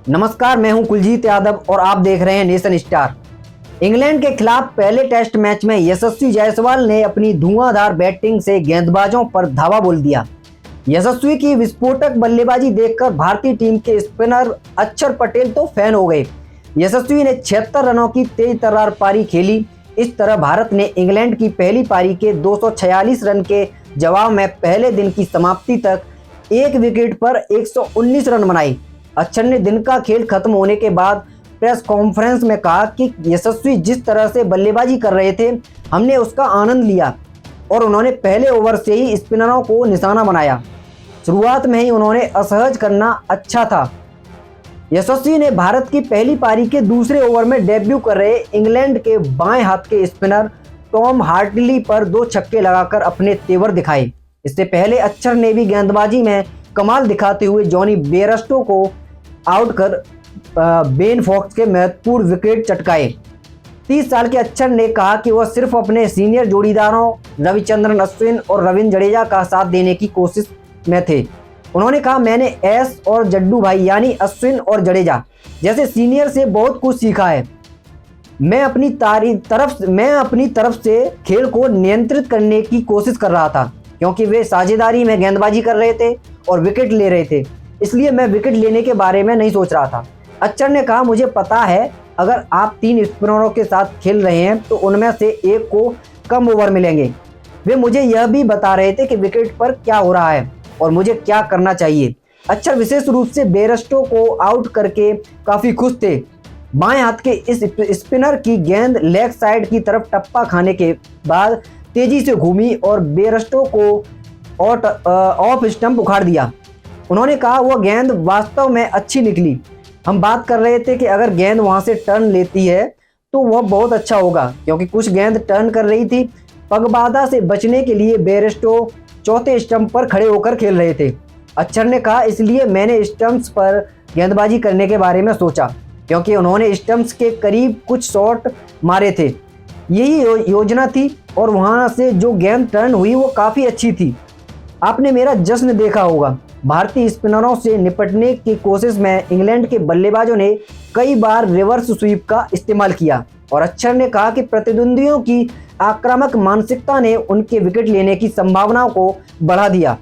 नमस्कार, मैं हूं कुलजीत यादव और आप देख रहे हैं नेशन स्टार। इंग्लैंड के खिलाफ पहले टेस्ट मैच में यशस्वी जायसवाल ने अपनी धुआंधार बैटिंग से गेंदबाजों पर धावा बोल दिया। यशस्वी की विस्फोटक बल्लेबाजी देखकर भारतीय टीम के स्पिनर अक्षर पटेल तो फैन हो गए। यशस्वी ने 76 रनों की तेज तर्रार पारी खेली। इस तरह भारत ने इंग्लैंड की पहली पारी के 246 रन के जवाब में पहले दिन की समाप्ति तक एक विकेट पर 119 रन बनाए। अक्षर ने दिन का खेल खत्म होने के बाद प्रेस कॉन्फ्रेंस में कहा कि यशस्वी जिस तरह से बल्लेबाजी कर रहे थे, हमने उसका आनंद लिया और उन्होंने पहले ओवर से ही स्पिनरों को निशाना बनाया। शुरुआत में ही उन्होंने असहज करना अच्छा था। यशस्वी ने भारत की पहली पारी के दूसरे ओवर में डेब्यू कर रहे इंग्लैंड के बाएं हाथ के स्पिनर टॉम हार्टली पर 2 छक्के लगाकर अपने तेवर दिखाए। इससे पहले अक्षर ने भी गेंदबाजी में कमाल दिखाते हुए जॉनी बेयरस्टो को आउट कर बेन फॉक्स के महत्वपूर्ण विकेट चटकाए। 30 साल के अक्षर ने कहा कि वह सिर्फ अपने सीनियर जोड़ीदारों रविचंद्रन अश्विन और रविंद्र जडेजा का साथ देने की कोशिश में थे। उन्होंने कहा, मैंने एस और जड्डू भाई यानी अश्विन और जडेजा जैसे सीनियर से बहुत कुछ सीखा है। मैं अपनी तरफ से खेल को नियंत्रित करने की कोशिश कर रहा था क्योंकि वे साझेदारी में गेंदबाजी कर रहे थे और विकेट ले रहे थे, इसलिए मैं विकेट लेने के बारे में नहीं सोच रहा था। अक्षर ने कहा, मुझे पता है अगर आप 3 स्पिनरों के साथ खेल रहे हैं तो उनमें से एक को कम ओवर मिलेंगे। वे मुझे यह भी बता रहे थे कि विकेट पर क्या हो रहा है और मुझे क्या करना चाहिए। अक्षर विशेष रूप से बेयरस्टो को आउट करके काफ़ी खुश थे। बाएं हाथ के इस स्पिनर की गेंद लेग साइड की तरफ टप्पा खाने के बाद तेजी से घूमी और बेयरस्टो को ऑफ स्टंप उखाड़ दिया। उन्होंने कहा, वह गेंद वास्तव में अच्छी निकली। हम बात कर रहे थे कि अगर गेंद वहां से टर्न लेती है तो वह बहुत अच्छा होगा क्योंकि कुछ गेंद टर्न कर रही थी। पगबाधा से बचने के लिए बेयरस्टो चौथे स्टंप पर खड़े होकर खेल रहे थे। अक्षर ने कहा, इसलिए मैंने स्टंप्स पर गेंदबाजी करने के बारे में सोचा क्योंकि उन्होंने स्टंप्स के करीब कुछ शॉट मारे थे। यही योजना थी और वहां से जो गेंद टर्न हुई वो काफ़ी अच्छी थी। आपने मेरा जश्न देखा होगा। भारतीय स्पिनरों से निपटने की कोशिश में इंग्लैंड के बल्लेबाजों ने कई बार रिवर्स स्वीप का इस्तेमाल किया और अक्षर ने कहा कि प्रतिद्वंदियों की आक्रामक मानसिकता ने उनके विकेट लेने की संभावनाओं को बढ़ा दिया।